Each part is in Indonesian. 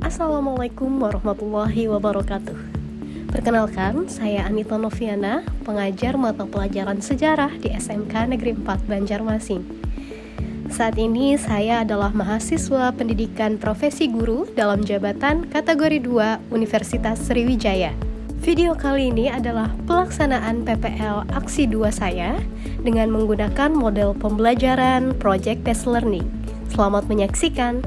Assalamualaikum warahmatullahi wabarakatuh. Perkenalkan, saya Anita Noviana, pengajar mata pelajaran sejarah di SMK Negeri 4 Banjarmasin. Saat ini saya adalah mahasiswa pendidikan profesi guru dalam jabatan kategori 2 Universitas Sriwijaya. Video kali ini adalah pelaksanaan PPL Aksi 2 saya dengan menggunakan model pembelajaran Project Based Learning. Selamat menyaksikan.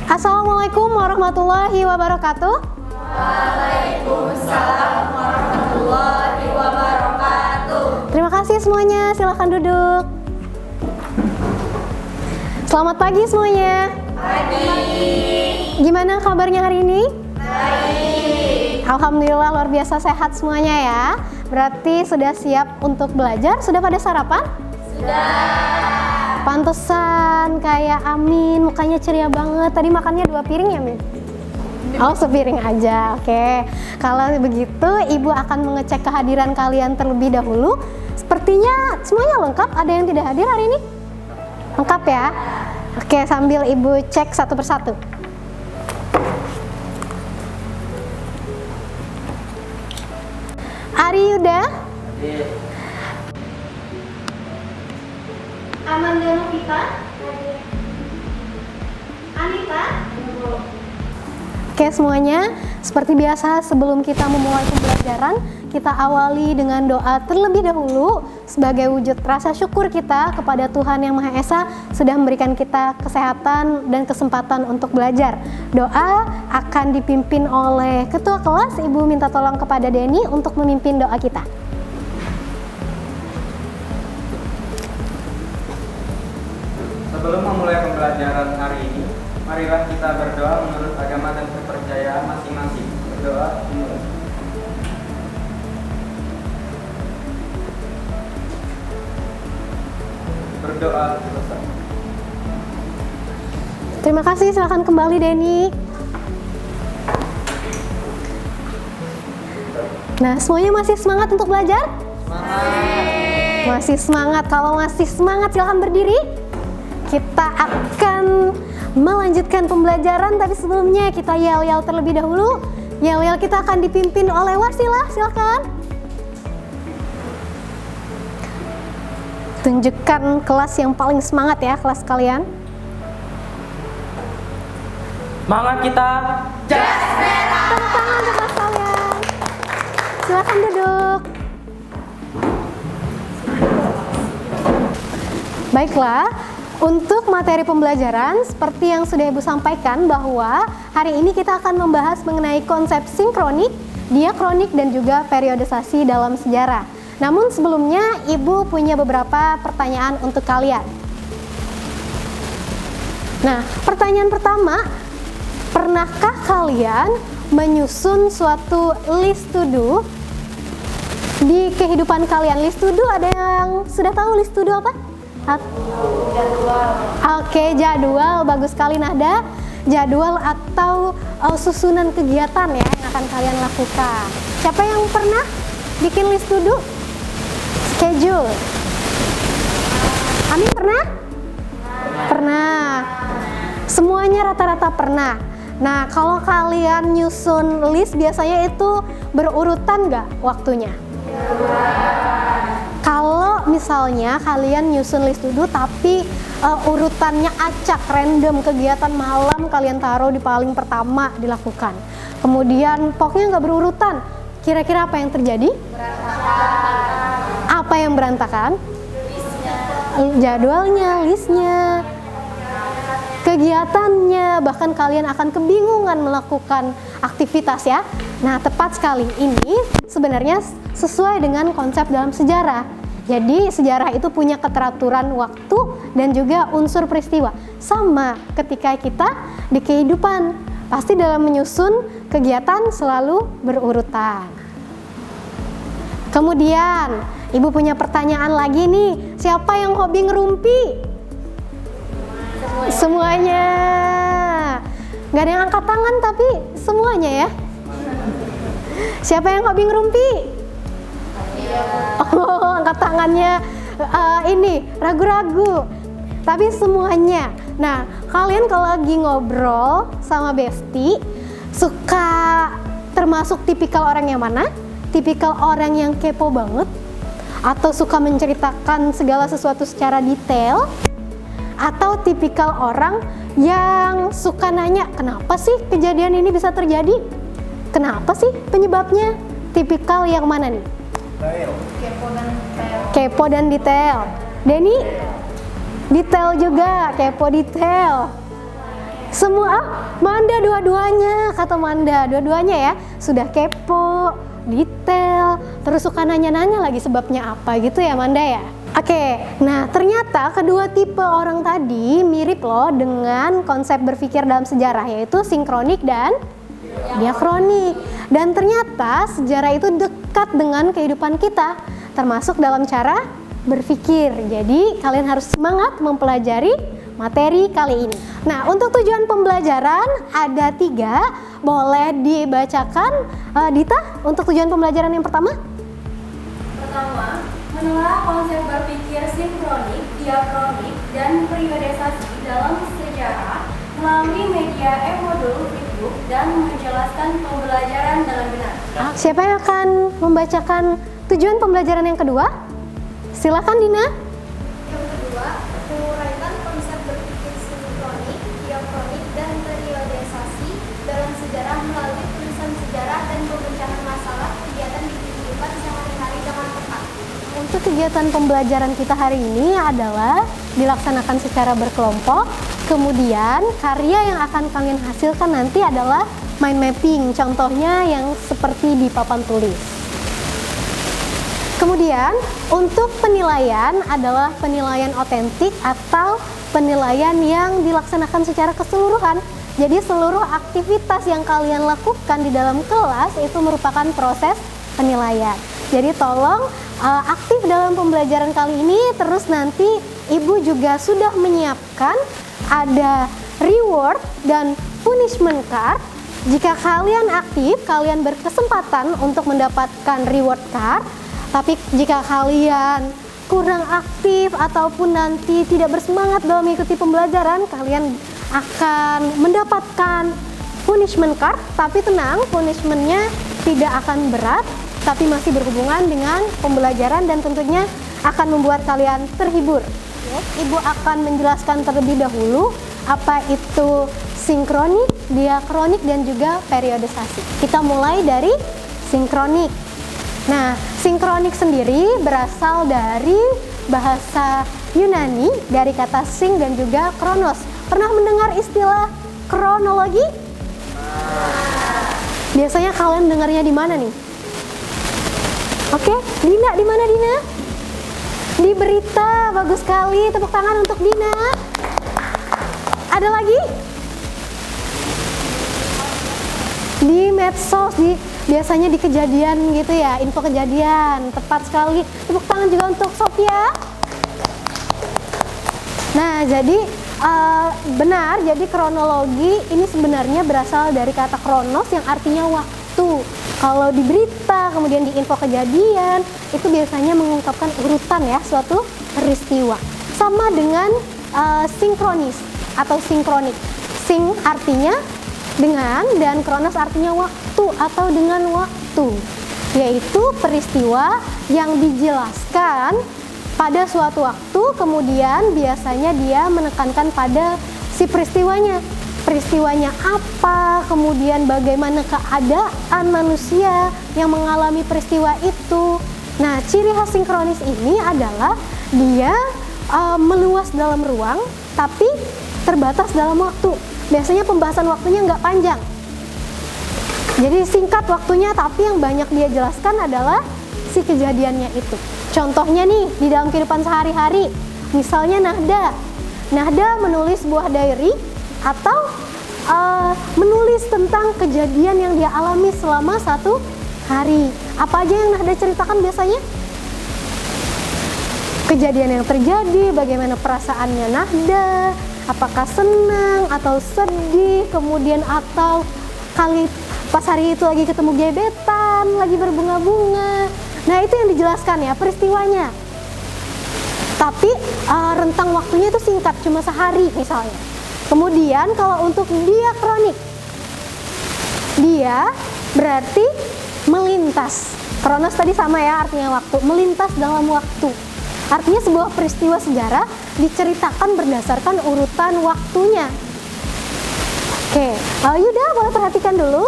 Assalamualaikum warahmatullahi wabarakatuh. Waalaikumsalam warahmatullahi wabarakatuh. Terima kasih semuanya, silakan duduk. Selamat pagi semuanya. Pagi. Gimana kabarnya hari ini? Baik. Alhamdulillah luar biasa sehat semuanya ya. Berarti sudah siap untuk belajar? Sudah pada sarapan? Sudah. Pantesan kayak Amin, mukanya ceria banget. Tadi makannya 2 piring ya, Min? Oh, sepiring aja, oke. Kalau begitu, Ibu akan mengecek kehadiran kalian terlebih dahulu. Sepertinya semuanya lengkap, ada yang tidak hadir hari ini? Lengkap ya? Oke, sambil Ibu cek satu persatu. Ari Yuda? Amanda Novita? Anita? Oke semuanya, seperti biasa sebelum kita memulai pembelajaran, kita awali dengan doa terlebih dahulu sebagai wujud rasa syukur kita kepada Tuhan Yang Maha Esa sudah memberikan kita kesehatan dan kesempatan untuk belajar. Doa akan dipimpin oleh Ketua Kelas. Ibu minta tolong kepada Denny untuk memimpin doa kita. Sebelum memulai pembelajaran hari ini, marilah kita berdoa menurut agama dan kepercayaan masing-masing. Berdoa dimulai. Berdoa selesai. Terima kasih, silakan kembali Denny. Nah, semuanya masih semangat untuk belajar? Semangat. Masih semangat. Kalau masih semangat silahkan berdiri. Kita akan melanjutkan pembelajaran, tapi sebelumnya kita yel-yel terlebih dahulu. Yel-yel kita akan dipimpin oleh Wasilah, silakan. Tunjukkan kelas yang paling semangat ya, kelas kalian. Semangat kita. Jas merah. Tepuk tangan untuk kelas kalian. Silakan duduk. Baiklah. Untuk materi pembelajaran, seperti yang sudah Ibu sampaikan bahwa hari ini kita akan membahas mengenai konsep sinkronik, diakronik, dan juga periodisasi dalam sejarah. Namun sebelumnya, Ibu punya beberapa pertanyaan untuk kalian. Nah, pertanyaan pertama, pernahkah kalian menyusun suatu list to do di kehidupan kalian? List to do, ada yang sudah tahu list to do apa? Oke, jadwal, bagus sekali Nahda. Jadwal atau susunan kegiatan ya yang akan kalian lakukan. Siapa yang pernah bikin list to do? Schedule. Amin pernah? Pernah. Semuanya rata-rata pernah. Nah, kalau kalian nyusun list biasanya itu berurutan nggak waktunya? Kalau misalnya kalian nyusun list to do tapi urutannya acak, random, kegiatan malam kalian taruh di paling pertama dilakukan. Kemudian pokoknya nggak berurutan. Kira-kira apa yang terjadi? Berantakan. Apa yang berantakan? Jadwalnya, listnya, kegiatannya, bahkan kalian akan kebingungan melakukan aktivitas ya. Nah, tepat sekali. Ini sebenarnya sesuai dengan konsep dalam sejarah. Jadi, sejarah itu punya keteraturan waktu dan juga unsur peristiwa. Sama ketika kita di kehidupan, pasti dalam menyusun kegiatan selalu berurutan. Kemudian, Ibu punya pertanyaan lagi nih. Siapa yang hobi ngerumpi? Semuanya. Nggak ada yang angkat tangan tapi semuanya ya. Siapa yang hobi ngerumpi? Oh, angkat tangannya ini ragu-ragu. tapi semuanya. Nah, kalian kalau lagi ngobrol sama bestie, suka termasuk tipikal orang yang mana? Tipikal orang yang kepo banget? Atau suka menceritakan segala sesuatu secara detail? Atau tipikal orang yang suka nanya, kenapa sih kejadian ini bisa terjadi? Kenapa sih penyebabnya? Tipikal yang mana nih? Kepo dan detail. Denny? Detail juga, kepo detail. Semua, Manda dua-duanya, kata Manda, dua-duanya ya. Sudah kepo, detail, terus suka nanya-nanya lagi sebabnya apa gitu ya Manda ya. Oke, nah ternyata kedua tipe orang tadi mirip loh dengan konsep berpikir dalam sejarah, yaitu sinkronik dan diakronik. Dan ternyata sejarah itu dekat dengan kehidupan kita, termasuk dalam cara berpikir. Jadi kalian harus semangat mempelajari materi kali ini. Nah, untuk tujuan pembelajaran ada 3. Boleh dibacakan, Dita, untuk tujuan pembelajaran yang pertama? Pertama, menelaah konsep berpikir sinkronik, diakronik, dan periodisasi dalam sejarah melalui media e-modul, flipbook, dan menjelaskan pembelajaran dengan benar. Siapa yang akan membacakan tujuan pembelajaran yang kedua? Silakan Dina. Yang kedua, menguraikan konsep berpikir sinkronik, diakronik, dan periodisasi dalam sejarah melalui tulisan sejarah dan pemecahan masalah kegiatan di kehidupan sehari-hari dengan tepat. Untuk kegiatan pembelajaran kita hari ini adalah dilaksanakan secara berkelompok. Kemudian karya yang akan kalian hasilkan nanti adalah mind mapping, contohnya yang seperti di papan tulis. Kemudian untuk penilaian adalah penilaian otentik atau penilaian yang dilaksanakan secara keseluruhan. Jadi seluruh aktivitas yang kalian lakukan di dalam kelas itu merupakan proses penilaian. Jadi tolong aktif dalam pembelajaran kali ini. Terus nanti Ibu juga sudah menyiapkan ada reward dan punishment card. Jika kalian aktif, kalian berkesempatan untuk mendapatkan reward card. Tapi jika kalian kurang aktif ataupun nanti tidak bersemangat dalam mengikuti pembelajaran, kalian akan mendapatkan punishment card. Tapi tenang, punishmentnya tidak akan berat, tapi masih berhubungan dengan pembelajaran dan tentunya akan membuat kalian terhibur. Ibu akan menjelaskan terlebih dahulu apa itu sinkronik, diakronik, dan juga periodisasi. Kita mulai dari sinkronik. Nah, sinkronik sendiri berasal dari bahasa Yunani dari kata sing dan juga kronos. Pernah mendengar istilah kronologi? Biasanya kalian dengarnya di mana nih? Oke, Dina, di mana Dina? Di berita, bagus sekali. Tepuk tangan untuk Dina. Ada lagi? Di medsos, biasanya di kejadian gitu ya, info kejadian. Tepat sekali. Tepuk tangan juga untuk Sophia. Nah, jadi benar, jadi kronologi ini sebenarnya berasal dari kata kronos yang artinya waktu. Kalau di berita, kemudian di info kejadian, itu biasanya mengungkapkan urutan ya, suatu peristiwa. Sama dengan sinkronis atau sinkronik. Sing artinya dengan dan kronos artinya waktu atau dengan waktu, yaitu peristiwa yang dijelaskan pada suatu waktu, kemudian biasanya dia menekankan pada si peristiwanya. Peristiwanya apa, kemudian bagaimana keadaan manusia yang mengalami peristiwa itu. Nah, ciri khas sinkronis ini adalah dia meluas dalam ruang, tapi terbatas dalam waktu. Biasanya pembahasan waktunya nggak panjang. Jadi singkat waktunya, tapi yang banyak dia jelaskan adalah si kejadiannya itu. Contohnya nih, di dalam kehidupan sehari-hari, misalnya Nahda menulis buah diary atau menulis tentang kejadian yang dia alami selama 1 hari. Apa aja yang Nahda ceritakan biasanya? Kejadian yang terjadi, bagaimana perasaannya Nahda, apakah senang atau sedih, kemudian atau kali pas hari itu lagi ketemu gebetan, lagi berbunga-bunga. Nah, itu yang dijelaskan ya, peristiwanya. Tapi rentang waktunya itu singkat, cuma sehari misalnya. Kemudian kalau untuk diakronik, dia berarti melintas. Kronos tadi sama ya artinya waktu, melintas dalam waktu. Artinya sebuah peristiwa sejarah diceritakan berdasarkan urutan waktunya. Oke, Yuda boleh perhatikan dulu.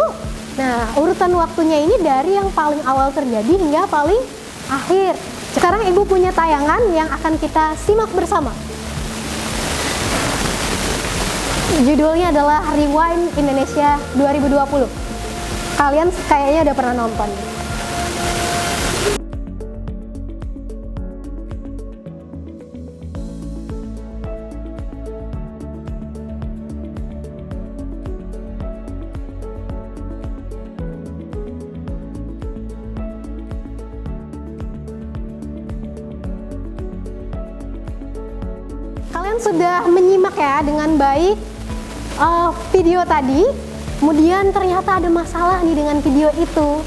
Nah, urutan waktunya ini dari yang paling awal terjadi hingga paling akhir. Sekarang Ibu punya tayangan yang akan kita simak bersama. Judulnya adalah Rewind Indonesia 2020. Kalian kayaknya udah pernah nonton. Kalian sudah menyimak ya dengan baik video tadi, kemudian ternyata ada masalah nih dengan video itu.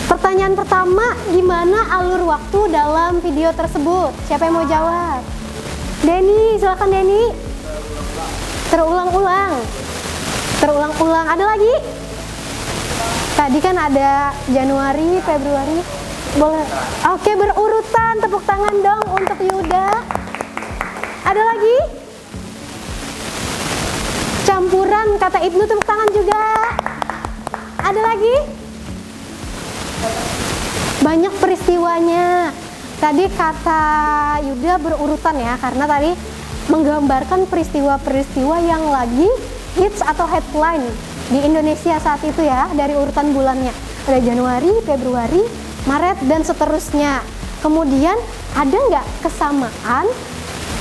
Pertanyaan pertama, gimana alur waktu dalam video tersebut? Siapa yang mau jawab? Denny, silakan Denny. Terulang-ulang. Terulang-ulang. Ada lagi? Tadi kan ada Januari, Februari. Boleh. Oke, berurutan. Tepuk tangan dong untuk Yuda. Ada lagi? Campuran kata Ibnu, tepuk tangan juga. Ada lagi? Banyak peristiwanya. Tadi kata Yuda berurutan ya, karena tadi menggambarkan peristiwa-peristiwa yang lagi hits atau headline di Indonesia saat itu ya, dari urutan bulannya. Ada Januari, Februari, Maret, dan seterusnya. Kemudian ada nggak kesamaan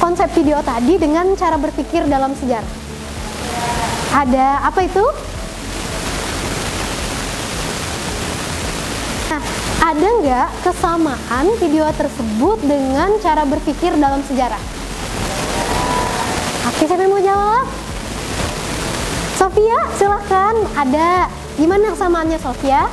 konsep video tadi dengan cara berpikir dalam sejarah? Ada, apa itu? Nah, ada nggak kesamaan video tersebut dengan cara berpikir dalam sejarah? Oke, siapa yang mau jawab? Sofia, silahkan. Ada. Gimana kesamaannya, Sofia?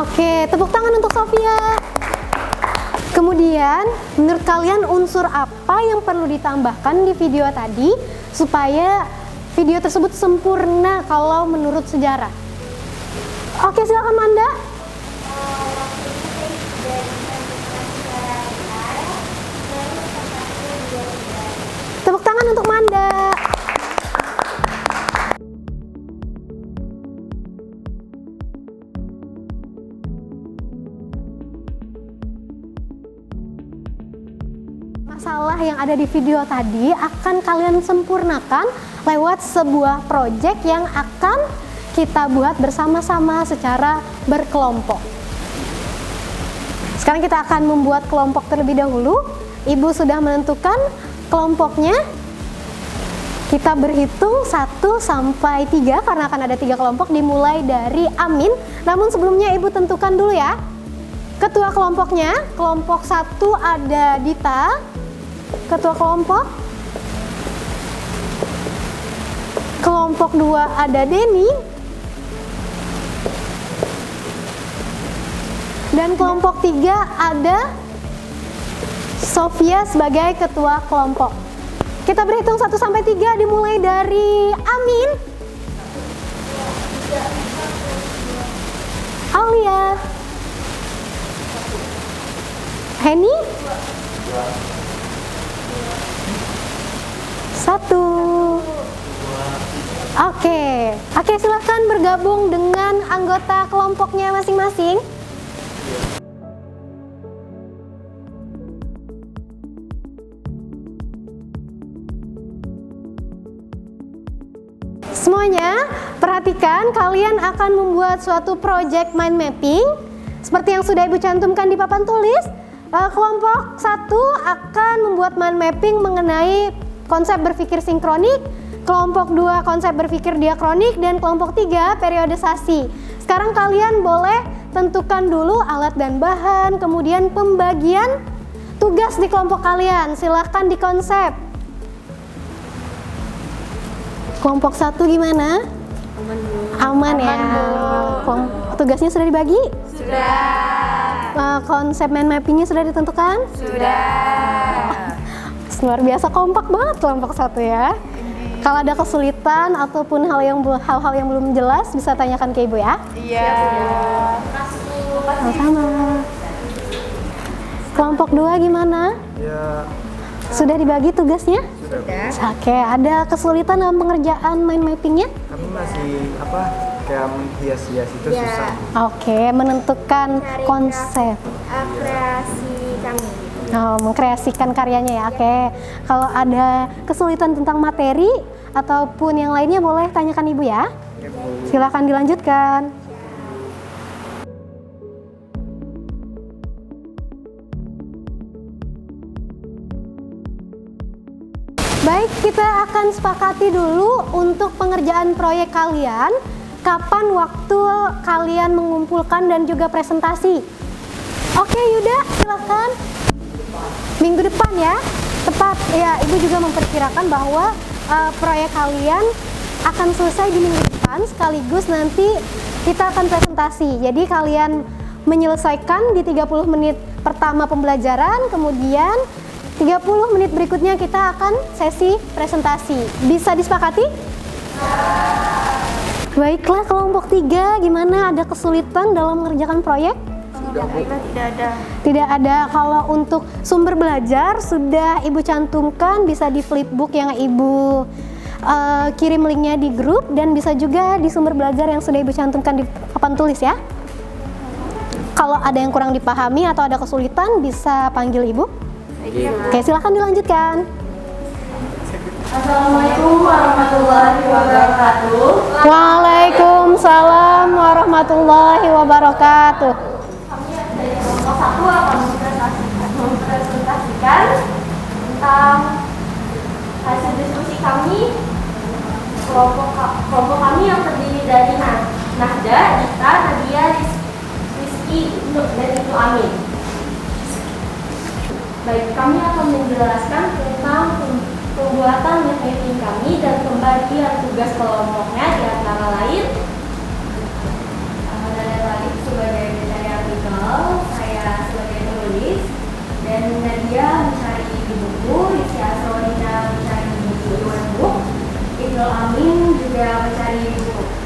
Oke, tepuk tangan untuk Sofia. Kemudian, menurut kalian unsur apa yang perlu ditambahkan di video tadi supaya video tersebut sempurna kalau menurut sejarah? Oke, silakan Manda. Tepuk tangan untuk Manda. Masalah yang ada di video tadi akan kalian sempurnakan lewat sebuah project yang akan kita buat bersama-sama secara berkelompok. Sekarang kita akan membuat kelompok terlebih dahulu. Ibu sudah menentukan kelompoknya. Kita berhitung 1 sampai 3 karena akan ada 3 kelompok, dimulai dari Amin. Namun sebelumnya Ibu tentukan dulu ya ketua kelompoknya. Kelompok 1 ada Dita, ketua kelompok. Kelompok 2 ada Denny. Dan kelompok 3 ada Sofia sebagai ketua kelompok. Kita berhitung 1 sampai 3 dimulai dari Amin. Aulia. Henny. 1. Oke, silahkan bergabung dengan anggota kelompoknya masing-masing. Semuanya, perhatikan, kalian akan membuat suatu project mind mapping seperti yang sudah Ibu cantumkan di papan tulis. Kelompok 1 akan membuat mind mapping mengenai konsep berpikir sinkronik, kelompok 2 konsep berpikir diakronik, dan kelompok 3 periodisasi. Sekarang kalian boleh tentukan dulu alat dan bahan, kemudian pembagian tugas di kelompok kalian. Silahkan dikonsep. Kelompok 1 gimana? Aman ya. Tugasnya sudah dibagi? Sudah. Konsep mind mappingnya sudah ditentukan? Sudah. Luar biasa kompak banget kelompok 1 ya. Kalau ada kesulitan ataupun hal-hal yang belum jelas bisa tanyakan ke Ibu ya. Iya. Sama-sama. Kelompok 2 gimana? Ya, Sudah dibagi tugasnya? Sudah. Oke, ada kesulitan dalam pengerjaan mind mappingnya? kami masih kayak menghias-hias itu susah. Oke, menentukan konsep. Kreasi kami. Oh, mengkreasikan karyanya ya. Oke. Kalau ada kesulitan tentang materi ataupun yang lainnya boleh tanyakan Ibu ya. Ya, Bu. Silakan dilanjutkan. Baik, kita akan sepakati dulu untuk pengerjaan proyek kalian. Kapan waktu kalian mengumpulkan dan juga presentasi? Oke, Yuda, silakan. Minggu depan ya, tepat ya. Ibu juga memperkirakan bahwa proyek kalian akan selesai di minggu depan, sekaligus nanti kita akan presentasi. Jadi kalian menyelesaikan di 30 menit pertama pembelajaran, kemudian 30 menit berikutnya kita akan sesi presentasi. Bisa disepakati? Baiklah, kelompok 3 gimana? Ada kesulitan dalam mengerjakan proyek? Tidak ada. Kalau untuk sumber belajar sudah Ibu cantumkan, bisa di flipbook yang Ibu kirim linknya di grup, dan bisa juga di sumber belajar yang sudah Ibu cantumkan di papan tulis ya. Kalau ada yang kurang dipahami atau ada kesulitan bisa panggil Ibu. Oke, silahkan dilanjutkan. Assalamualaikum warahmatullahi wabarakatuh. Waalaikumsalam warahmatullahi wabarakatuh. Kami dari kelompok 1 akan mempresentasikan tentang hasil diskusi kami. Kelompok kami yang terdiri dari Nahda, Dita, Nadia, Rizky, dan Ibnu Amin. Baik, kami akan menjelaskan tentang pembuatan mapping kami dan pembagian tugas kelompoknya, di antara lain Nada tadi sebagai pencari artikel, saya sebagai penulis, dan Nadia mencari di buku, Rizky Asrolina mencari di buku e-book, Ibnu Amin juga mencari di buku.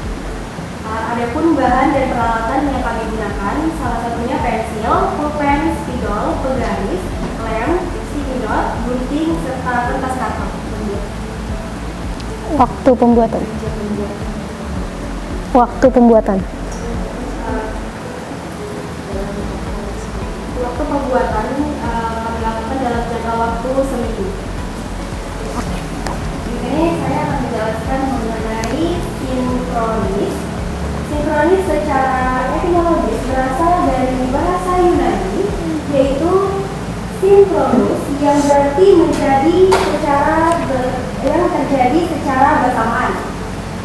Adapun bahan dan peralatan yang kami gunakan, salah satunya pensil, pulpen, spidol, penggaris, lem, sticky note, gunting, serta kertas karton. Waktu pembuatan. Waktu pembuatan. Waktu pembuatan kami lakukan dalam jangka waktu seminggu. Di sini saya akan menjelaskan mengenai sinkronis. Sinkronis secara etimologis berasal dari bahasa Yunani, yaitu sinkronus, yang berarti yang terjadi secara bersamaan.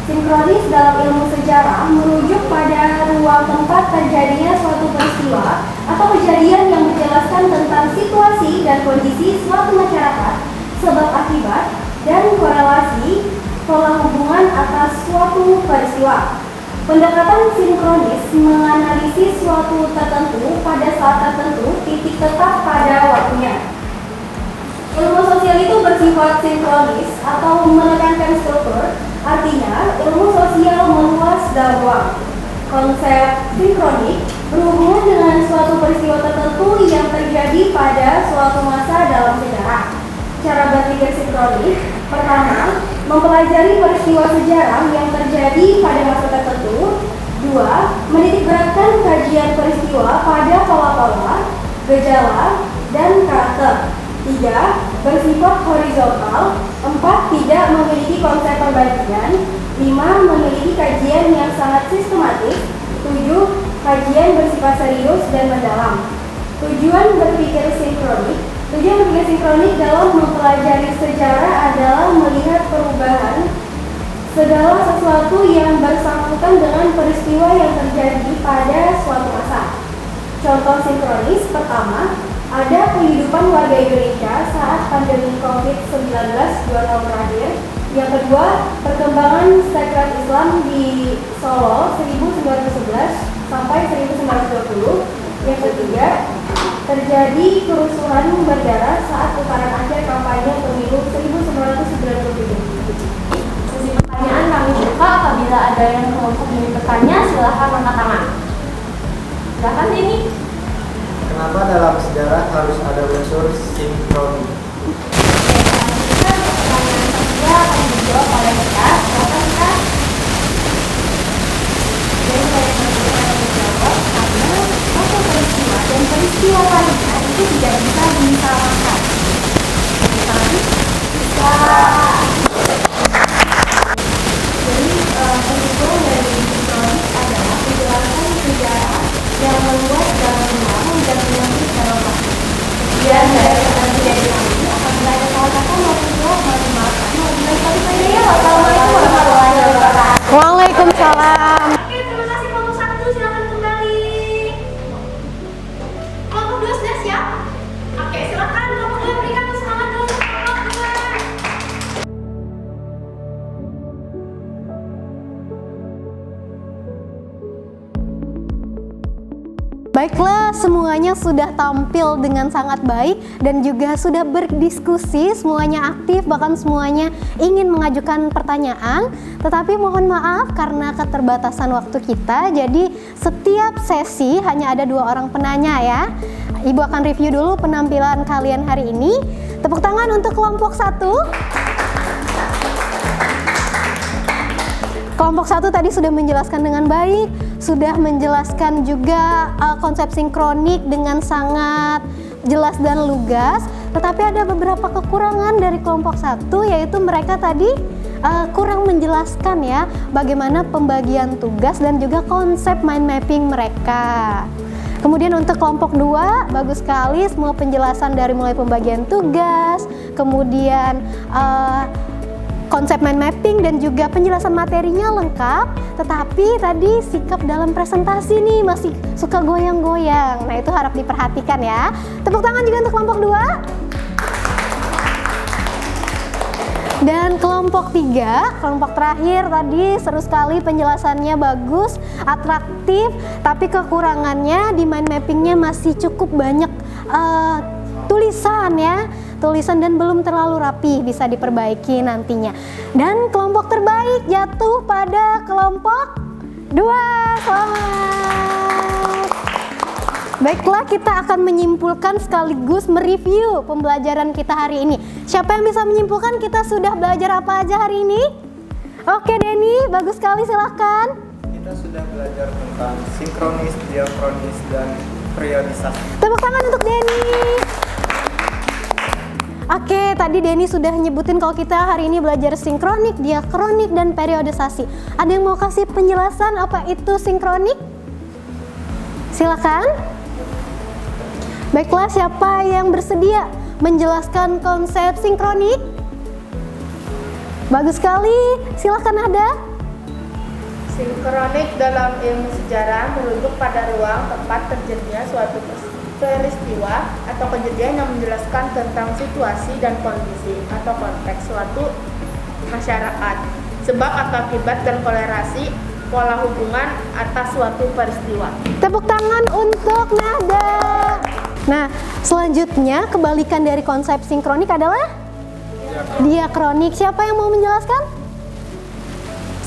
Sinkronis dalam ilmu sejarah merujuk pada ruang tempat terjadinya suatu peristiwa atau kejadian yang menjelaskan tentang situasi dan kondisi suatu masyarakat, sebab akibat, dan korelasi pola hubungan atas suatu peristiwa. Pendekatan sinkronis menganalisis suatu tertentu pada saat tertentu, titik tetap pada waktunya. Ilmu sosial itu bersifat sinkronis atau menekankan struktur, artinya ilmu sosial meluas dalam ruang. Konsep sinkronik berhubungan dengan suatu peristiwa tertentu yang terjadi pada suatu masa dalam sejarah. Cara berpikir sinkronis, pertama, mempelajari peristiwa sejarah yang terjadi pada masa tertentu. 2. Menitikberatkan kajian peristiwa pada pola-pola, gejala, dan karakter. 3. Bersifat horizontal. 4. Tidak memiliki konsep perbandingan. 5. Memiliki kajian yang sangat sistematis. 7. Kajian bersifat serius dan mendalam. Tujuan berpikir sinkronik dalam mempelajari sejarah adalah melihat perubahan segala sesuatu yang bersangkutan dengan peristiwa yang terjadi pada suatu masa. Contoh sinkronis pertama, ada kehidupan warga Indonesia saat pandemi COVID-19 2 tahun terakhir. Yang kedua, perkembangan sekret Islam di Solo 1911. sampai 1920. Yang ketiga, terjadi kerusuhan berdarah saat putaran akhir kampanye pemilu 1997. Sesi pertanyaan kami buka. Apabila ada yang kelompok ingin bertanya, silahkan angkat tangan. Silahkan ini. Kenapa dalam sejarah harus ada unsur sinkronis? Pertanyaan kedua akan dijawab oleh kita. Silahkan kita. Jadi saya akan menjawab karena suatu peristiwa dan peristiwa lainnya itu tidak bisa disamakan. Bisa. Jadi penghitung dari sinkronis adalah penjelasan sejarah yang meluas dalam ruang dan menyangkut dalam waktu. Kemudian dari pertanyaan ini apabila ada salah kata maupun jawab mohon maaf. Wassalamualaikum warahmatullahi wabarakatuh. Waalaikumsalam. Oke, terima kasih kelompok 1, silakan kembali. Kelompok 2 sudah siap? Oke, silakan kelompok 2 berikan semangat dulu untuk kelompok 2. Baiklah, semuanya sudah tampil dengan sangat baik dan juga sudah berdiskusi, semuanya aktif, bahkan semuanya ingin mengajukan pertanyaan. Tetapi mohon maaf karena keterbatasan waktu kita, jadi setiap sesi hanya ada 2 orang penanya ya. Ibu akan review dulu penampilan kalian hari ini. Tepuk tangan untuk kelompok 1. Kelompok 1 tadi sudah menjelaskan dengan baik, sudah menjelaskan juga konsep sinkronik dengan sangat jelas dan lugas. Tetapi ada beberapa kekurangan dari kelompok 1, yaitu mereka tadi kurang menjelaskan ya bagaimana pembagian tugas dan juga konsep mind mapping mereka. Kemudian untuk kelompok 2, bagus sekali semua penjelasan dari mulai pembagian tugas, kemudian konsep mind mapping dan juga penjelasan materinya lengkap, tetapi tadi sikap dalam presentasi nih masih suka goyang-goyang. Nah, itu harap diperhatikan ya. Tepuk tangan juga untuk kelompok 2. Dan kelompok 3, kelompok terakhir tadi seru sekali penjelasannya, bagus, atraktif, tapi kekurangannya di mind mappingnya masih cukup banyak tulisan ya, tulisan dan belum terlalu rapi, bisa diperbaiki nantinya. Dan kelompok terbaik jatuh pada kelompok 2. Selamat. Baiklah, kita akan menyimpulkan sekaligus mereview pembelajaran kita hari ini. Siapa yang bisa menyimpulkan kita sudah belajar apa aja hari ini? Oke Denny, bagus sekali, silahkan. Kita sudah belajar tentang sinkronis, diakronis, dan periodisasi. Tepuk tangan untuk Denny. Oke, tadi Denny sudah nyebutin kalau kita hari ini belajar sinkronik, diakronik, dan periodisasi. Ada yang mau kasih penjelasan apa itu sinkronik? Silakan. Baiklah, siapa yang bersedia menjelaskan konsep sinkronik? Bagus sekali, silakan ada. Sinkronik dalam ilmu sejarah merujuk pada ruang tempat terjadinya suatu peristiwa atau kejadian yang menjelaskan tentang situasi dan kondisi atau konteks suatu masyarakat, sebab atau akibat dan korelasi pola hubungan atas suatu peristiwa. Tepuk tangan untuk Nada. Nah, selanjutnya kebalikan dari konsep sinkronik adalah diakronik. Siapa yang mau menjelaskan?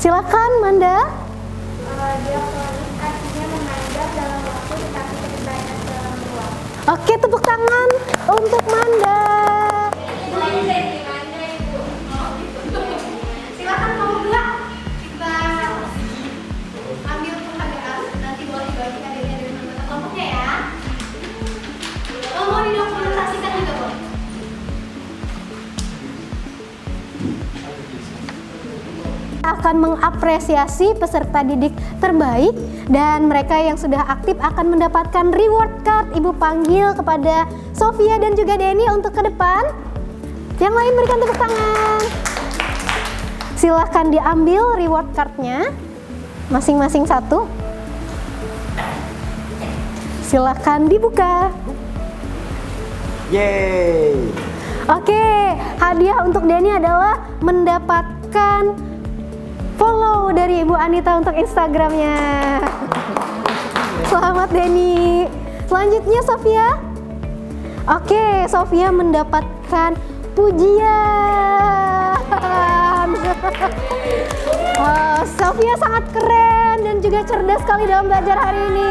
Silakan, Manda. Diakronik artinya memandang dalam waktu tetapi ceritanya dalam ruang. Oke, tepuk tangan untuk Manda. Silakan kelompok 2. Kita ambil penghargaan, nanti boleh dibagi hadiahnya dengan anggota kelompoknya ya. Kalau mau didokumentasikan juga boleh. Akan mengapresiasi peserta didik terbaik dan mereka yang sudah aktif akan mendapatkan reward card. Ibu panggil kepada Sofia dan juga Denny untuk ke depan. Yang lain berikan tepuk tangan. Silahkan diambil reward cardnya, masing-masing satu. Silahkan dibuka. Yeay! Oke, hadiah untuk Denny adalah mendapatkan follow dari Ibu Anita untuk Instagramnya. Selamat Denny. Selanjutnya Sofia. Oke, Sofia mendapatkan pujian. Sofia sangat keren dan juga cerdas sekali dalam belajar hari ini.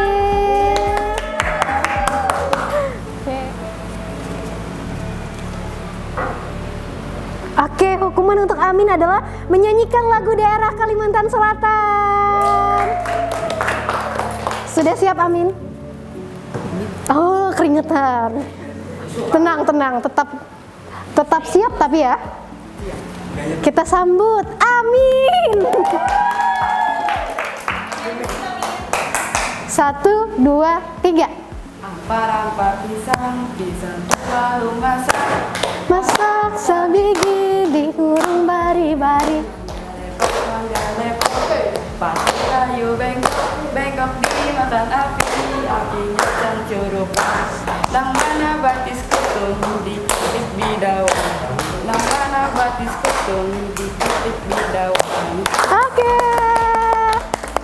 Oke, hukuman untuk Amin adalah menyanyikan lagu daerah Kalimantan Selatan. Sudah siap Amin? Oh, keringetan. Tenang, tetap siap tapi ya. Kita sambut Amin. 1, 2, 3. Ampar-ampar pisang selalu Masak sebiji dihurung bari-bari. Pasti kayu bengkok dimakan api, apinya cancuruk. Nang mana batis kutung dikutip bidawan, nang mana batis kutung dikutip bidawan. Oke.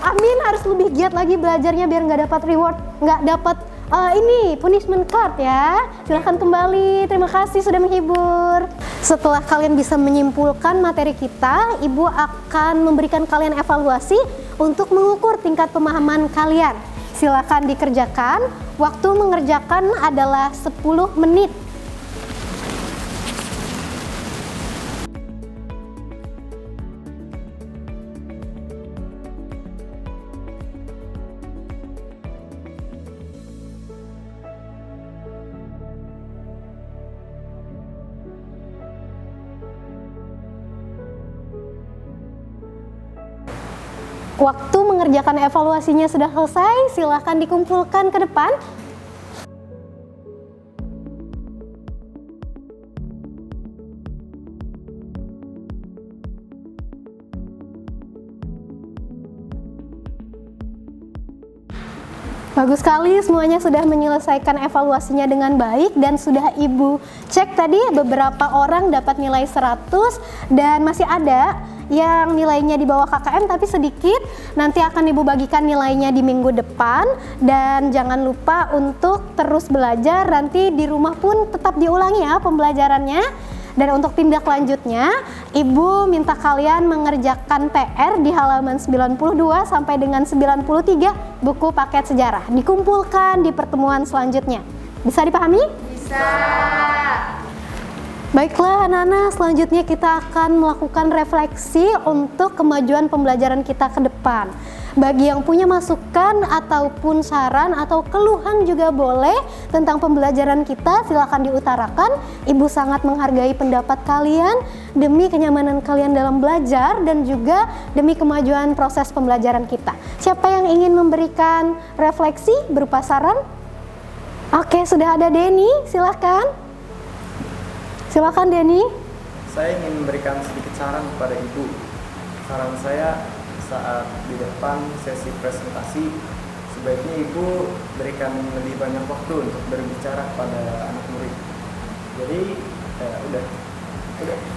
Amin harus lebih giat lagi belajarnya biar nggak dapat reward, nggak dapat ini punishment card ya. Silahkan kembali. Terima kasih sudah menghibur. Setelah kalian bisa menyimpulkan materi kita, Ibu akan memberikan kalian evaluasi untuk mengukur tingkat pemahaman kalian. Silahkan dikerjakan. Waktu mengerjakan adalah 10 menit. Waktu mengerjakan evaluasinya sudah selesai, silahkan dikumpulkan ke depan. Bagus sekali, semuanya sudah menyelesaikan evaluasinya dengan baik dan sudah Ibu cek tadi beberapa orang dapat nilai 100 dan masih ada yang nilainya di bawah KKM tapi sedikit. Nanti akan Ibu bagikan nilainya di minggu depan dan jangan lupa untuk terus belajar, nanti di rumah pun tetap diulangi ya pembelajarannya. Dan untuk tindak lanjutnya, Ibu minta kalian mengerjakan PR di halaman 92 sampai dengan 93 buku paket sejarah. Dikumpulkan di pertemuan selanjutnya. Bisa dipahami? Bisa. Baiklah anak-anak, selanjutnya kita akan melakukan refleksi untuk kemajuan pembelajaran kita ke depan. Bagi yang punya masukan ataupun saran atau keluhan juga boleh tentang pembelajaran kita, silakan diutarakan. Ibu sangat menghargai pendapat kalian demi kenyamanan kalian dalam belajar dan juga demi kemajuan proses pembelajaran kita. Siapa yang ingin memberikan refleksi berupa saran? Oke, sudah ada Denny, silahkan. Silahkan Denny. Saya ingin memberikan sedikit saran kepada Ibu. Saran saya, saat di depan sesi presentasi, sebaiknya Ibu berikan lebih banyak waktu untuk berbicara kepada anak murid. Jadi, udah.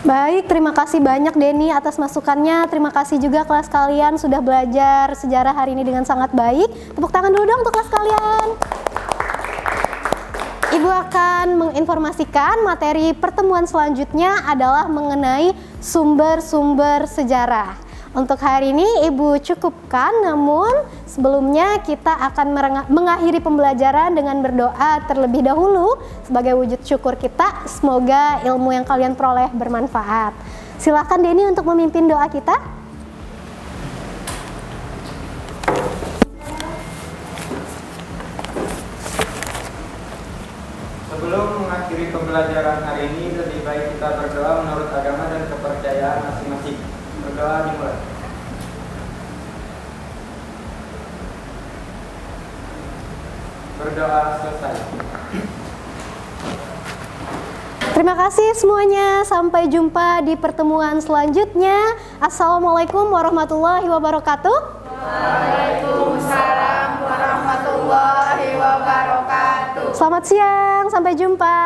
Baik, terima kasih banyak Denny atas masukannya. Terima kasih juga kelas kalian sudah belajar sejarah hari ini dengan sangat baik. Tepuk tangan dulu dong untuk kelas kalian. Ibu akan menginformasikan materi pertemuan selanjutnya adalah mengenai sumber-sumber sejarah. Untuk hari ini Ibu cukupkan, namun sebelumnya kita akan mengakhiri pembelajaran dengan berdoa terlebih dahulu sebagai wujud syukur kita. Semoga ilmu yang kalian peroleh bermanfaat. Silakan Denny untuk memimpin doa kita. Sebelum mengakhiri pembelajaran hari ini, lebih baik kita berdoa menurut agama dan kepercayaan masing-masing. Berdoa dimulai. Berdoa selesai. Terima kasih semuanya. Sampai jumpa di pertemuan selanjutnya. Assalamualaikum warahmatullahi wabarakatuh. Waalaikumsalam warahmatullahi wabarakatuh. Selamat siang, sampai jumpa.